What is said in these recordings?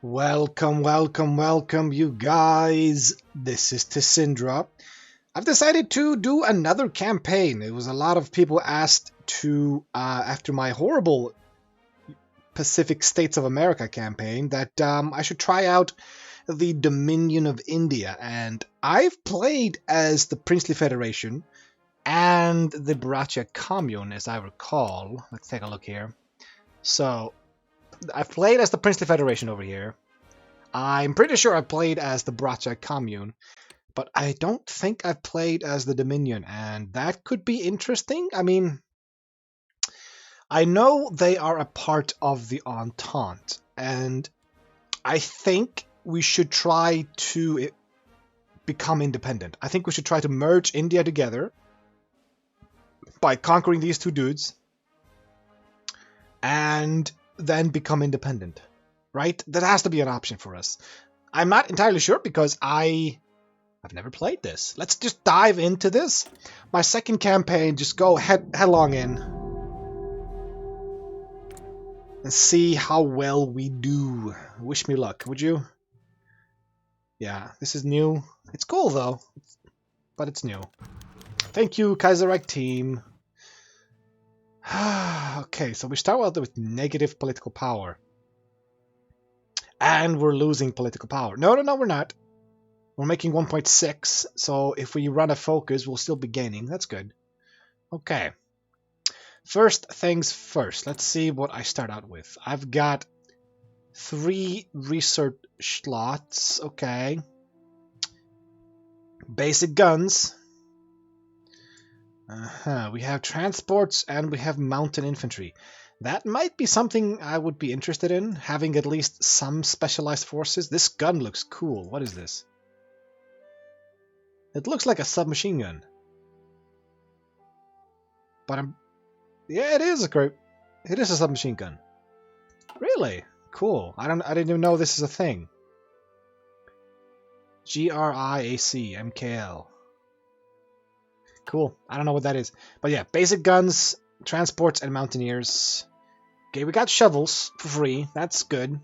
Welcome, welcome, welcome, you guys. This is Tessindra. I've decided to do another campaign. It was a lot of people asked to, after my horrible Pacific States of America campaign, that I should try out the Dominion of India. And I've played as the Princely Federation and the Baracha Commune, as I recall. Let's take a look here. So, I've played as the Princely Federation over here. I'm pretty sure I played as the Baracha Commune, but I don't think I've played as the Dominion, and that could be interesting. I mean, I know they are a part of the Entente, and I think we should try to become independent. I think we should try to merge India together by conquering these two dudes and then become independent. Right? That has to be an option for us. I'm not entirely sure because I've never played this. Let's just dive into this. My second campaign, just go headlong in and see how well we do. Wish me luck, would you? Yeah, this is new. It's cool though, but it's new. Thank you, Kaiserreich team. Okay, so we start out with negative political power. And we're losing political power. No, we're not. We're making 1.6, so if we run a focus, we'll still be gaining. That's good. Okay. First things first. Let's see what I start out with. I've got 3 research slots. Okay. Basic guns. We have transports and we have mountain infantry. That might be something I would be interested in, having at least some specialized forces. This gun looks cool. What is this? It looks like a submachine gun. But yeah, it is a submachine gun. Really? Cool. I didn't even know this is a thing. GRIAC MKL. Cool. I don't know what that is. But yeah, basic guns, transports, and mountaineers. Okay, we got shovels for free. That's good.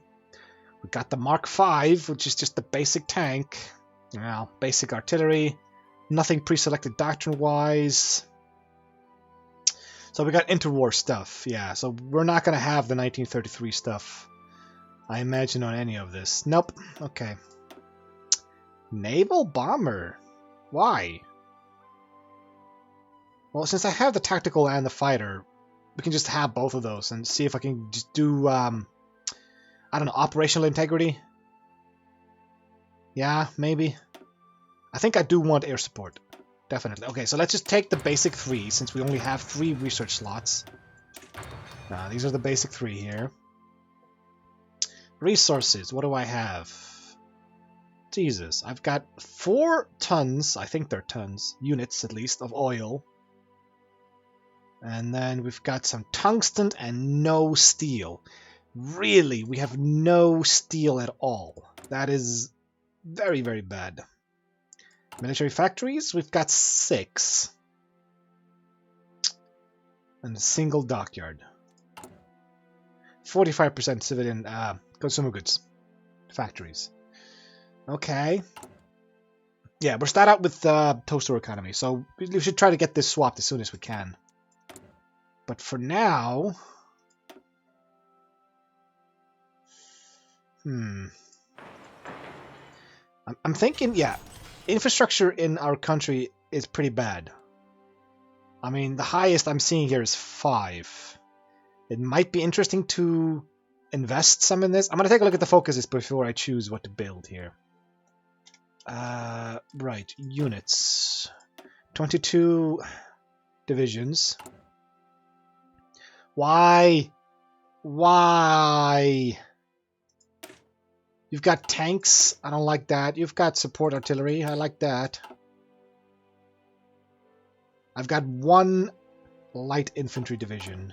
We got the Mark V, which is just the basic tank. Well, basic artillery. Nothing pre-selected doctrine-wise. So we got interwar stuff. Yeah, so we're not going to have the 1933 stuff, I imagine, on any of this. Nope. Okay. Naval bomber. Why? Well, since I have the tactical and the fighter, we can just have both of those and see if I can just do, I don't know, operational integrity? Yeah, maybe. I think I do want air support. Definitely. Okay, so let's just take the basic 3, since we only have 3 research slots. These are the basic 3 here. Resources, what do I have? Jesus, I've got 4 tons, I think they're tons, units at least, of oil. And then we've got some tungsten and no steel. Really, we have no steel at all. That is very, very bad. Military factories, we've got 6. And a single dockyard. 45% civilian consumer goods factories. Okay. Yeah, we're starting out with toaster economy, so we should try to get this swapped as soon as we can. But for now... I'm thinking, yeah, infrastructure in our country is pretty bad. I mean, the highest I'm seeing here is 5. It might be interesting to invest some in this. I'm going to take a look at the focuses before I choose what to build here. Right, units. 22 divisions. Why? Why? You've got tanks. I don't like that. You've got support artillery. I like that. I've got 1 light infantry division.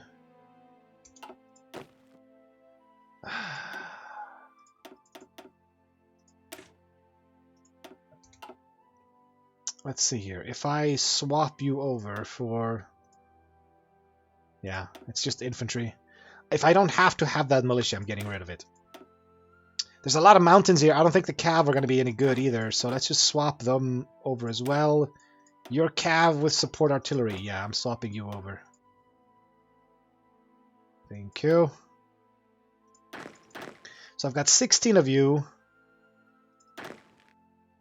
Let's see here. If I swap you over for... Yeah, it's just infantry. If I don't have to have that militia, I'm getting rid of it. There's a lot of mountains here. I don't think the cav are going to be any good either, so let's just swap them over as well. Your cav with support artillery. Yeah, I'm swapping you over. Thank you. So I've got 16 of you.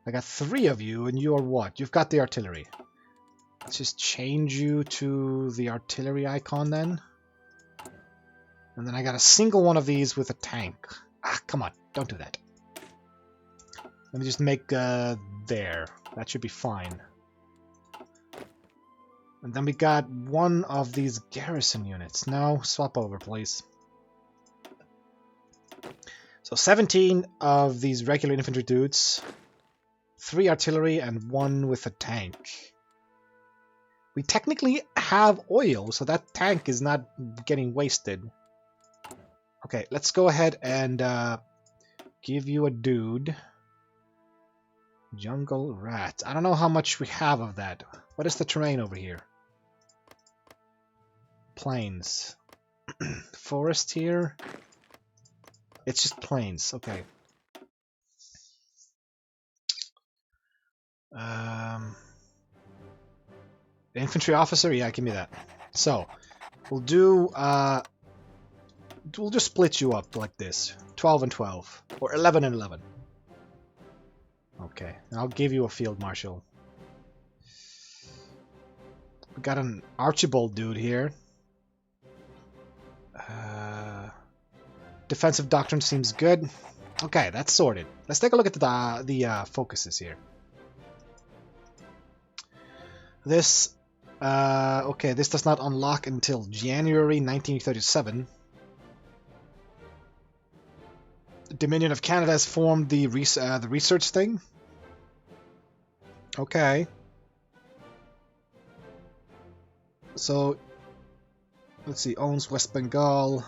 I got 3 of you, and you're what? You've got the artillery. Let's just change you to the artillery icon then. And then I got a single one of these with a tank. Ah, come on. Don't do that. Let me just make there. That should be fine. And then we got one of these garrison units. No, swap over, please. So 17 of these regular infantry dudes. 3 artillery and 1 with a tank. We technically have oil, so that tank is not getting wasted. Okay, let's go ahead and give you a dude. Jungle rat. I don't know how much we have of that. What is the terrain over here? Plains. Forest here. It's just plains. Okay. Infantry officer? Yeah, give me that. So, we'll do... we'll just split you up like this. 12 and 12. Or 11 and 11. Okay, I'll give you a field marshal. We got an Archibald dude here. Defensive doctrine seems good. Okay, that's sorted. Let's take a look at the focuses here. This, okay, this does not unlock until January 1937. Dominion of Canada has formed the research thing. Okay. So, let's see, owns West Bengal.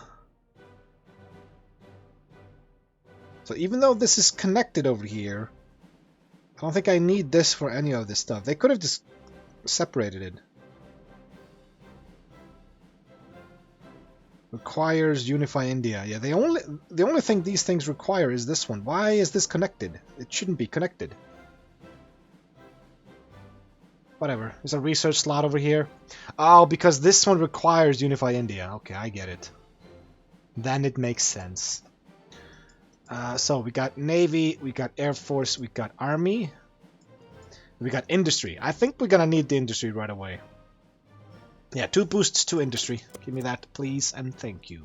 So even though this is connected over here, I don't think I need this for any of this stuff. They could have just separated it. Requires unify India. Yeah, the only thing these things require is this one. Why is this connected? It shouldn't be connected. Whatever. There's a research slot over here. Oh, because this one requires unify India. Okay, I get it. Then it makes sense. So we got Navy, we got Air Force, we got Army, we got Industry. I think we're gonna need the Industry right away. Yeah, 2 boosts to Industry. Give me that, please, and thank you.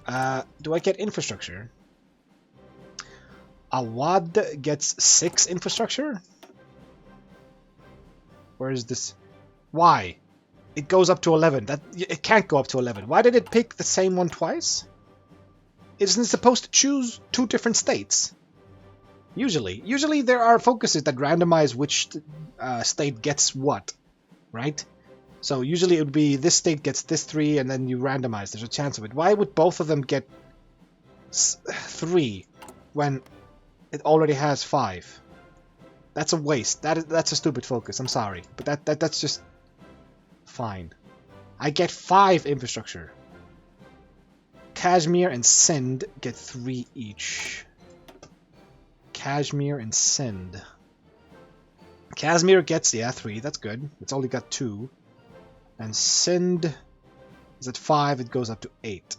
Do I get Infrastructure? Awad gets 6 Infrastructure? Where is this? Why? It goes up to 11. It can't go up to 11. Why did it pick the same one twice? Isn't it supposed to choose 2 different states? Usually there are focuses that randomize which state gets what, right? So usually it would be this state gets this 3 and then you randomize. There's a chance of it. Why would both of them get 3 when it already has 5? That's a waste. That's a stupid focus. I'm sorry, but that's just fine. I get 5 infrastructure. Kashmir and Sindh get 3 each. Kashmir and Sindh. Kashmir gets, yeah, 3. That's good. It's only got 2. And Sindh is at 5. It goes up to 8.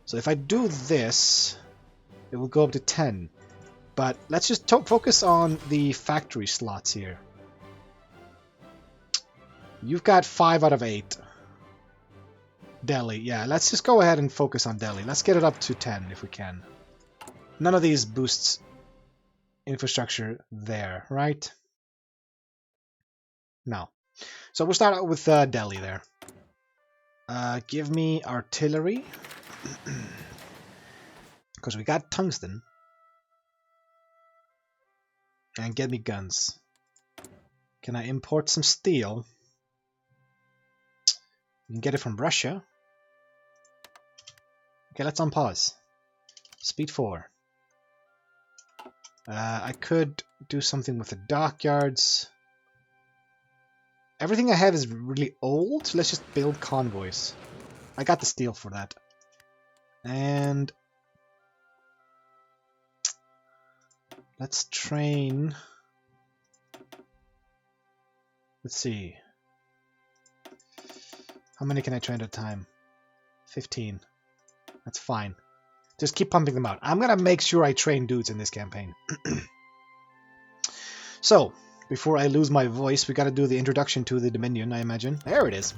So if I do this, it will go up to 10. But let's just focus on the factory slots here. You've got 5 out of 8. Delhi, yeah, let's just go ahead and focus on Delhi. Let's get it up to 10 if we can. None of these boosts infrastructure there, right? No. So we'll start out with Delhi there. Give me artillery. Because we got tungsten. And get me guns. Can I import some steel? You can get it from Russia. Okay, let's unpause. Speed 4. I could do something with the dockyards. Everything I have is really old, so let's just build convoys. I got the steel for that. And Let's train. Let's see. How many can I train at a time? 15. That's fine. Just keep pumping them out. I'm gonna make sure I train dudes in this campaign. So, before I lose my voice, we gotta do the introduction to the Dominion, I imagine. There it is.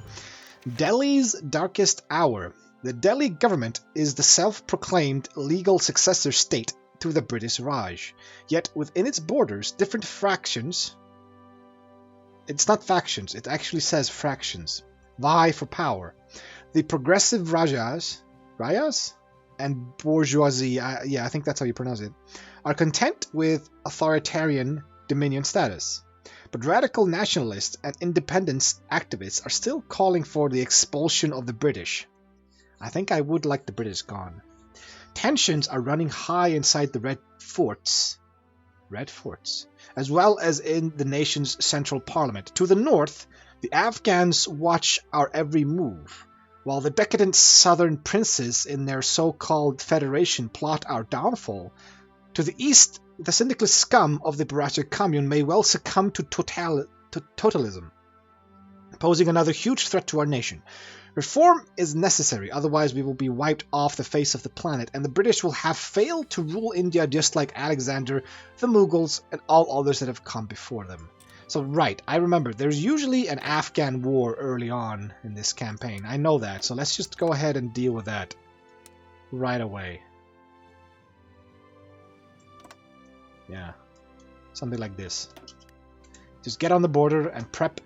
Delhi's darkest hour. The Delhi government is the self-proclaimed legal successor state to the British Raj. Yet within its borders, different fractions... It's not factions, it actually says fractions. Vie for power. The progressive Rajas and bourgeoisie, yeah, I think that's how you pronounce it, are content with authoritarian Dominion status. But radical nationalists and independence activists are still calling for the expulsion of the British. I think I would like the British gone. Tensions are running high inside the Red Forts, as well as in the nation's central parliament. To the north, the Afghans watch our every move, while the decadent southern princes in their so-called federation plot our downfall. To the east, the syndicalist scum of the Bharatiya Commune may well succumb to totalism, posing another huge threat to our nation. Reform is necessary, otherwise we will be wiped off the face of the planet, and the British will have failed to rule India just like Alexander, the Mughals, and all others that have come before them. So right, I remember, there's usually an Afghan war early on in this campaign. I know that, so let's just go ahead and deal with that right away. Yeah, something like this. Just get on the border and prep.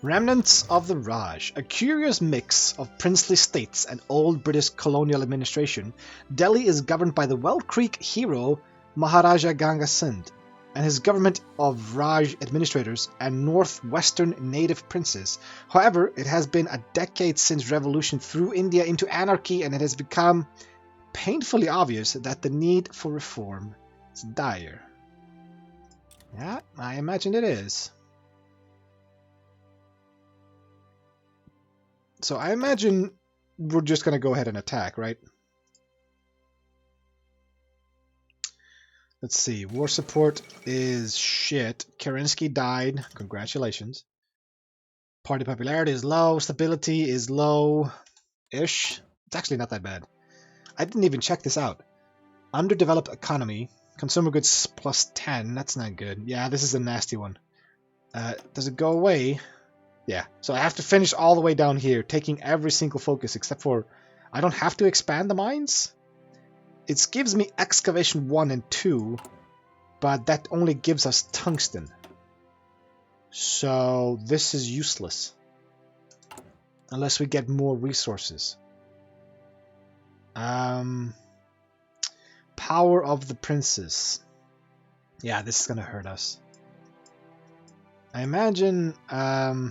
Remnants of the Raj, a curious mix of princely states and old British colonial administration, Delhi is governed by the Well Creek hero Maharaja Ganga Singh and his government of Raj administrators and northwestern native princes. However, it has been a decade since revolution threw India into anarchy, and it has become painfully obvious that the need for reform is dire. Yeah, I imagine it is. So I imagine we're just going to go ahead and attack, right? Let's see. War support is shit. Kerensky died. Congratulations. Party popularity is low. Stability is low-ish. It's actually not that bad. I didn't even check this out. Underdeveloped economy. Consumer goods plus 10. That's not good. Yeah, this is a nasty one. Does it go away? Yeah, so I have to finish all the way down here, taking every single focus except for... I don't have to expand the mines? It gives me excavation 1 and 2, but that only gives us tungsten. So this is useless. Unless we get more resources. Power of the princes. Yeah, this is gonna hurt us. I imagine... how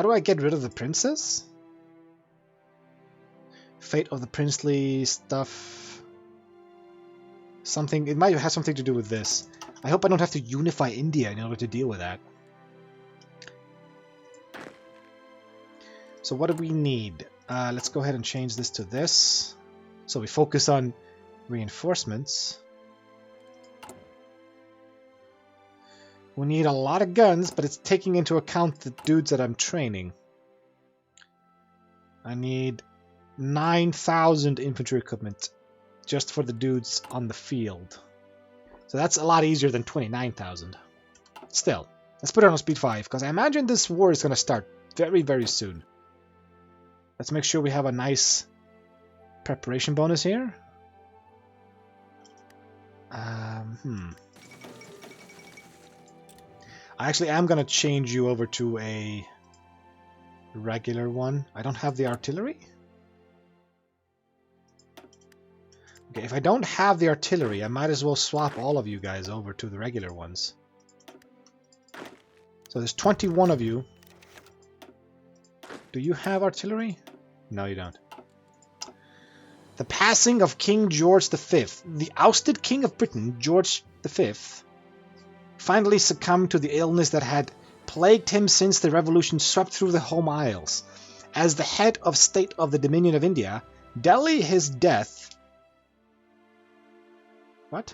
do I get rid of the princess? Fate of the princely stuff. Something. It might have something to do with this. I hope I don't have to unify India in order to deal with that. So what do we need? Let's go ahead and change this to this. So we focus on reinforcements. We need a lot of guns, but it's taking into account the dudes that I'm training. I need 9,000 infantry equipment just for the dudes on the field. So that's a lot easier than 29,000. Still, let's put it on speed 5, because I imagine this war is going to start very, very soon. Let's make sure we have a nice preparation bonus here. I actually am going to change you over to a regular one. I don't have the artillery. Okay, if I don't have the artillery, I might as well swap all of you guys over to the regular ones. So there's 21 of you. Do you have artillery? No, you don't. The passing of King George V. The ousted King of Britain, George V, finally succumbed to the illness that had plagued him since the revolution swept through the home isles. As the head of state of the Dominion of India, Delhi, his death. What?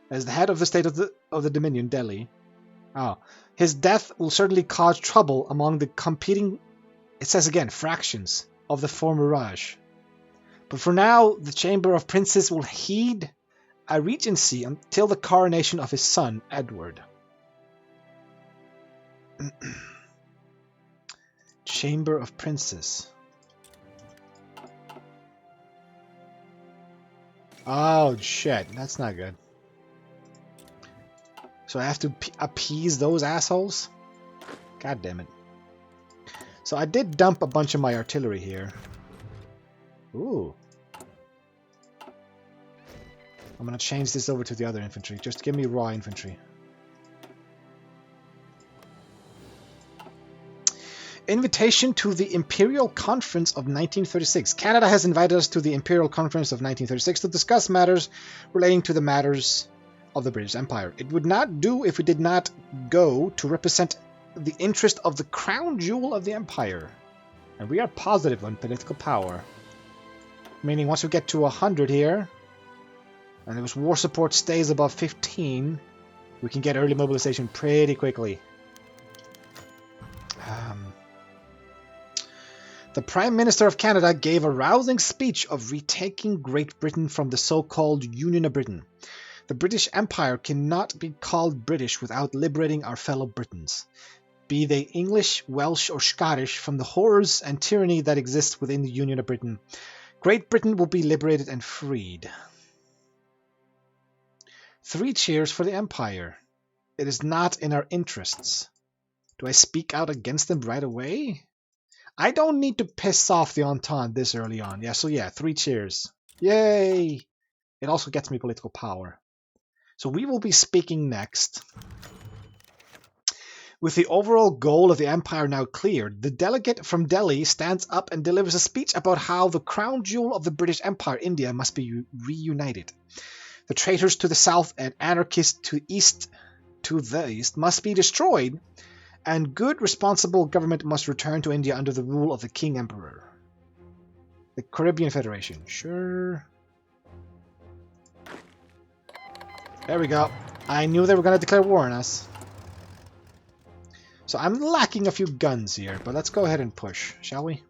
As the head of the state of the Dominion, Delhi. Oh, his death will certainly cause trouble among the competing. It says again, fractions of the former Raj. But for now, the Chamber of Princes will heed a regency until the coronation of his son, Edward. Chamber of Princes. Oh, shit. That's not good. So I have to appease those assholes? God damn it. So I did dump a bunch of my artillery here. Ooh. I'm gonna change this over to the other infantry. Just give me raw infantry. Invitation to the Imperial Conference of 1936. Canada has invited us to the Imperial Conference of 1936 to discuss matters relating to the matters of the British Empire. It would not do if we did not go to represent the interest of the crown jewel of the Empire. And we are positive on political power. Meaning once we get to 100 here, and if war support stays above 15, we can get early mobilization pretty quickly. The Prime Minister of Canada gave a rousing speech of retaking Great Britain from the so-called Union of Britain. The British Empire cannot be called British without liberating our fellow Britons, be they English, Welsh, or Scottish, from the horrors and tyranny that exists within the Union of Britain. Great Britain will be liberated and freed. 3 cheers for the Empire. It is not in our interests. Do I speak out against them right away? I don't need to piss off the Entente this early on. Yeah, so yeah, 3 cheers. Yay! It also gets me political power. So we will be speaking next. With the overall goal of the Empire now cleared, the delegate from Delhi stands up and delivers a speech about how the crown jewel of the British Empire, India, must be reunited. The traitors to the south and anarchists to the east must be destroyed, and good, responsible government must return to India under the rule of the King Emperor. The Caribbean Federation. Sure. There we go. I knew they were going to declare war on us. So I'm lacking a few guns here, but let's go ahead and push, shall we?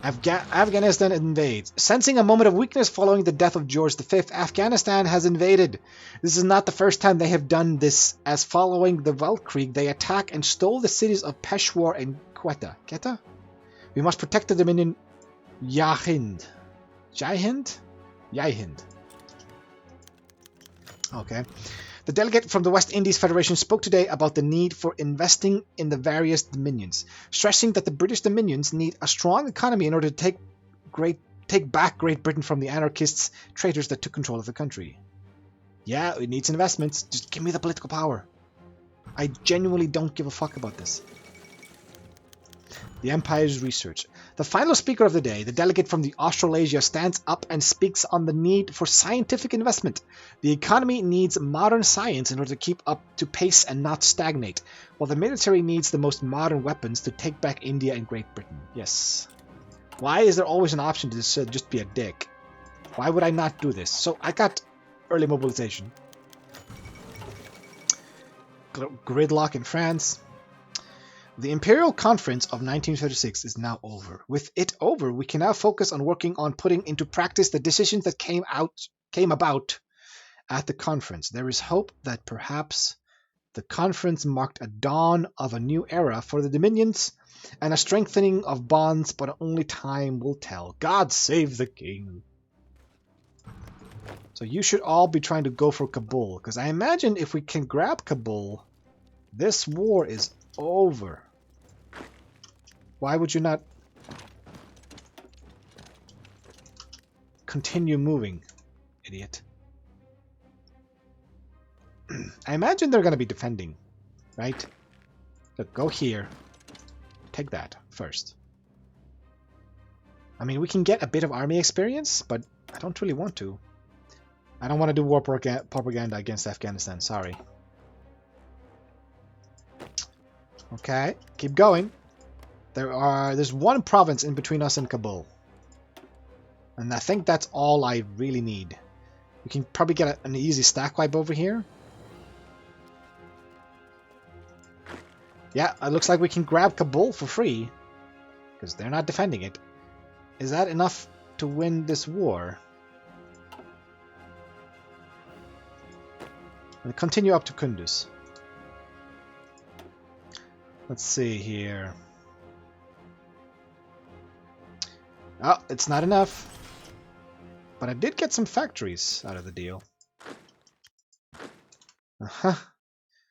Afghanistan invades. Sensing a moment of weakness following the death of George V, Afghanistan has invaded. This is not the first time they have done this, as following the Weltkrieg, they attacked and stole the cities of Peshawar and Quetta. Quetta? We must protect the Dominion Yahind. Jaihind? Yahind. Okay. The delegate from the West Indies Federation spoke today about the need for investing in the various dominions, stressing that the British dominions need a strong economy in order to take back Great Britain from the anarchists, traitors that took control of the country. Yeah, it needs investments. Just give me the political power. I genuinely don't give a fuck about this. The Empire's research. The final speaker of the day, the delegate from the Australasia, stands up and speaks on the need for scientific investment. The economy needs modern science in order to keep up to pace and not stagnate, while the military needs the most modern weapons to take back India and Great Britain. Yes. Why is there always an option to just be a dick? Why would I not do this? So I got early mobilization. Gridlock in France. The Imperial Conference of 1936 is now over. With it over, we can now focus on working on putting into practice the decisions that came about at the conference. There is hope that perhaps the conference marked a dawn of a new era for the Dominions and a strengthening of bonds, but only time will tell. God save the king. So you should all be trying to go for Kabul, because I imagine if we can grab Kabul, this war is over. Why would you not continue moving, idiot? I imagine they're going to be defending, right? Look, go here. Take that first. I mean, we can get a bit of army experience, but I don't really want to. I don't want to do war propaganda against Afghanistan, sorry. Okay, keep going. There's one province in between us and Kabul. And I think that's all I really need. We can probably get an easy stack wipe over here. Yeah, it looks like we can grab Kabul for free. Because they're not defending it. Is that enough to win this war? And continue up to Kunduz. Let's see here. Oh, it's not enough. But I did get some factories out of the deal. Uh-huh.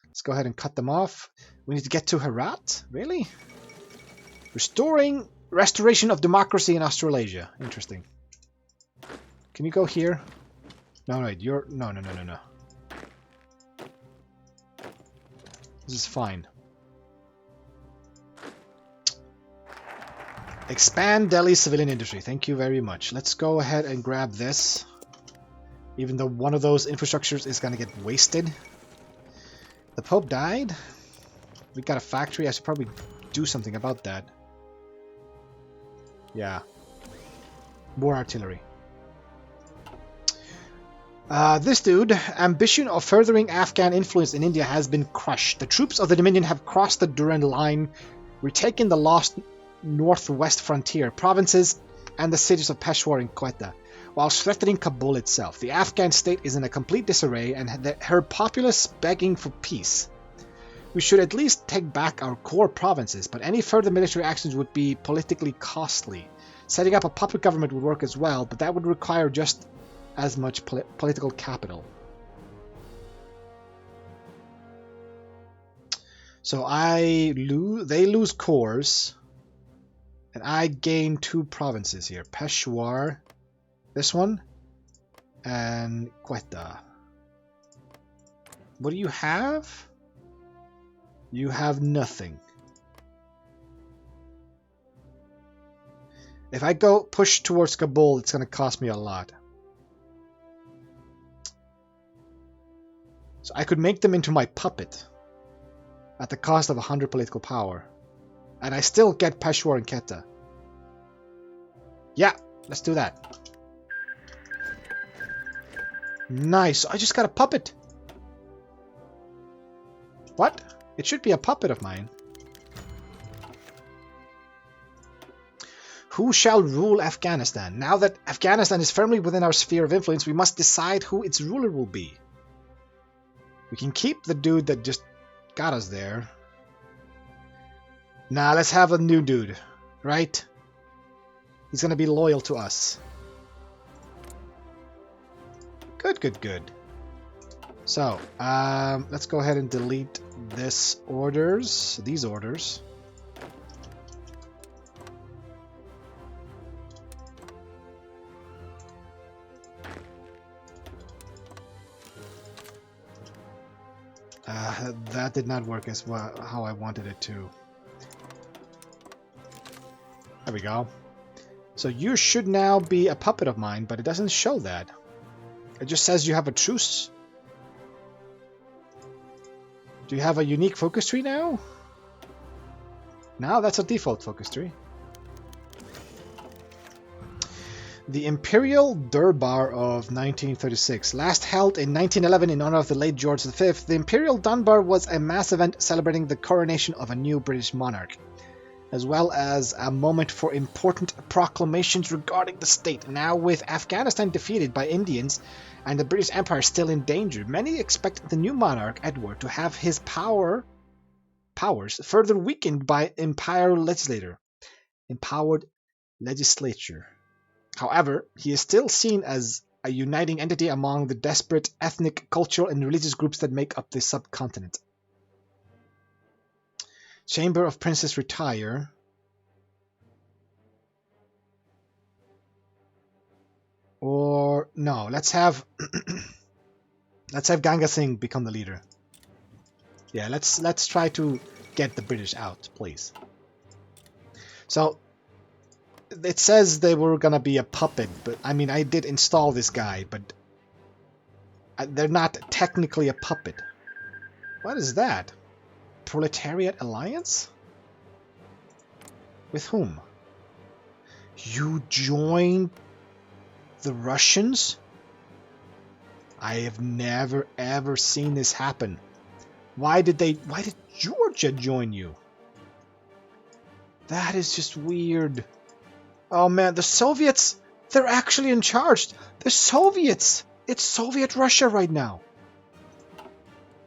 Let's go ahead and cut them off. We need to get to Herat? Really? Restoration of democracy in Australasia. Interesting. Can you go here? No, wait, you're... No. This is fine. Expand Delhi's civilian industry. Thank you very much. Let's go ahead and grab this. Even though one of those infrastructures is going to get wasted. The Pope died. We got a factory. I should probably do something about that. Yeah. More artillery. This dude, ambition of furthering Afghan influence in India has been crushed. The troops of the Dominion have crossed the Durand Line, retaken the lost northwest frontier provinces and the cities of Peshawar and Quetta, while threatening Kabul itself. The Afghan state is in a complete disarray and her populace begging for peace. We should at least take back our core provinces, but any further military actions would be politically costly. Setting up a puppet government would work as well, but that would require just as much political capital. So they lose cores, and I gain 2 provinces here. Peshawar, this one, and Quetta. What do you have? You have nothing. If I go push towards Kabul, it's going to cost me a lot. So I could make them into my puppet at the cost of 100 political power. And I still get Peshawar and Quetta. Yeah, let's do that. Nice. I just got a puppet. What? It should be a puppet of mine. Who shall rule Afghanistan? Now that Afghanistan is firmly within our sphere of influence, we must decide who its ruler will be. We can keep the dude that just got us there. Nah, let's have a new dude, right? He's gonna be loyal to us. Good, good, good. So, let's go ahead and delete these orders. That did not work as well how I wanted it to. There we go. So you should now be a puppet of mine, but it doesn't show that. It just says you have a truce. Do you have a unique focus tree now? Now that's a default focus tree. The Imperial Durbar of 1936. Last held in 1911 in honor of the late George V, the Imperial Dunbar was a mass event celebrating the coronation of a new British monarch, as well as a moment for important proclamations regarding the state. Now, with Afghanistan defeated by Indians and the British Empire still in danger, many expect the new monarch, Edward, to have his powers further weakened by empowered legislature. However, he is still seen as a uniting entity among the disparate ethnic, cultural, and religious groups that make up this subcontinent. Chamber of Princes retire. Or no, let's have Ganga Singh become the leader. Yeah, let's try to get the British out, please. So it says they were gonna be a puppet, but I mean I did install this guy, but they're not technically a puppet. What is that? Proletariat Alliance? With whom? You joined the Russians? I have never ever seen this happen. Why did Georgia join you? That is just weird. Oh man, the Soviets, they're actually in charge. The Soviets! It's Soviet Russia right now.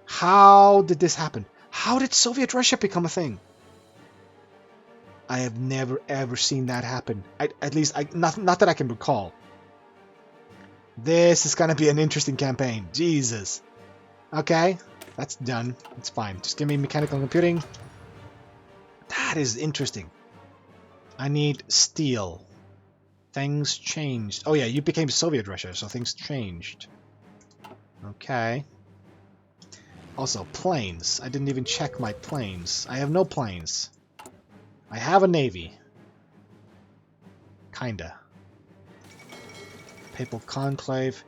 How did this happen? How did Soviet Russia become a thing? I have never ever seen that happen. At least, not that I can recall. This is gonna be an interesting campaign. Jesus. Okay, that's done. It's fine. Just give me mechanical computing. That is interesting. I need steel. Things changed. Oh yeah, you became Soviet Russia, so things changed. Okay. Also, planes. I didn't even check my planes. I have no planes. I have a navy. Kinda. Papal Conclave.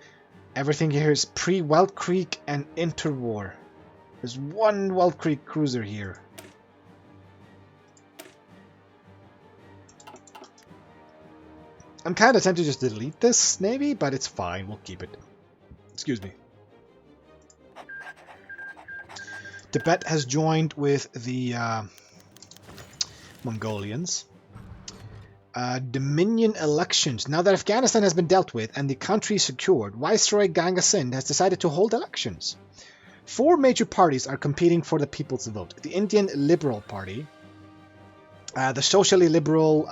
Everything here is pre-Weld Creek and interwar. There's one Weld Creek cruiser here. I'm kind of tempted to just delete this, maybe, but it's fine. We'll keep it. Excuse me. Tibet has joined with the Mongolians. Dominion elections. Now that Afghanistan has been dealt with and the country secured, Viceroy Ganga Singh has decided to hold elections. 4 major parties are competing for the people's vote. The Indian Liberal Party, the Socially Liberal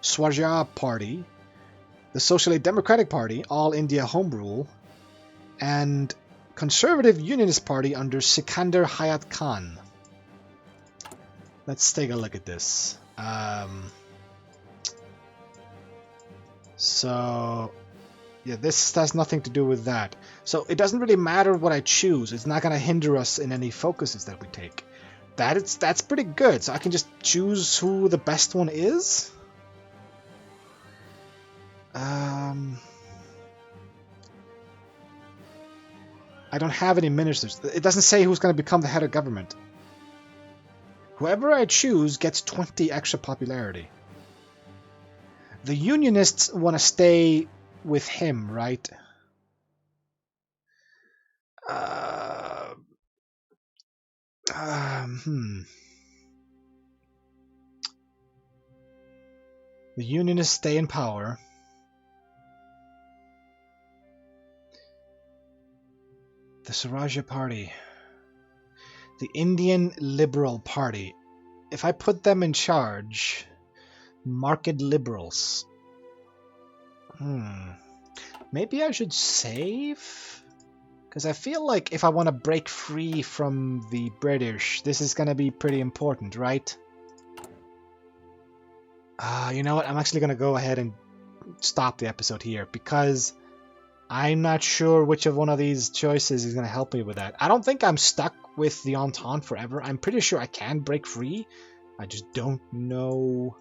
Swaraj Party, the Socially Democratic Party, All India Home Rule, and Conservative Unionist Party under Sikandar Hayat Khan. Let's take a look at this. So, yeah, this has nothing to do with that. So it doesn't really matter what I choose. It's not going to hinder us in any focuses that we take. That's pretty good. So I can just choose who the best one is. I don't have any ministers. It doesn't say who's going to become the head of government. Whoever I choose gets 20 extra popularity. The Unionists want to stay with him, right? The Unionists stay in power. The Swaraj Party. The Indian Liberal Party. If I put them in charge, market liberals. Maybe I should save? Because I feel like if I want to break free from the British, this is going to be pretty important, right? You know what? I'm actually going to go ahead and stop the episode here because I'm not sure which of one of these choices is going to help me with that. I don't think I'm stuck with the Entente forever. I'm pretty sure I can break free. I just don't know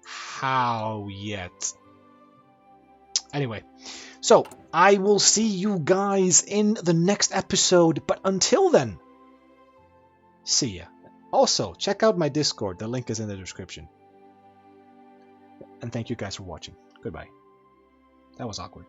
how yet. Anyway, so I will see you guys in the next episode. But until then, see ya. Also, check out my Discord. The link is in the description. And thank you guys for watching. Goodbye. That was awkward.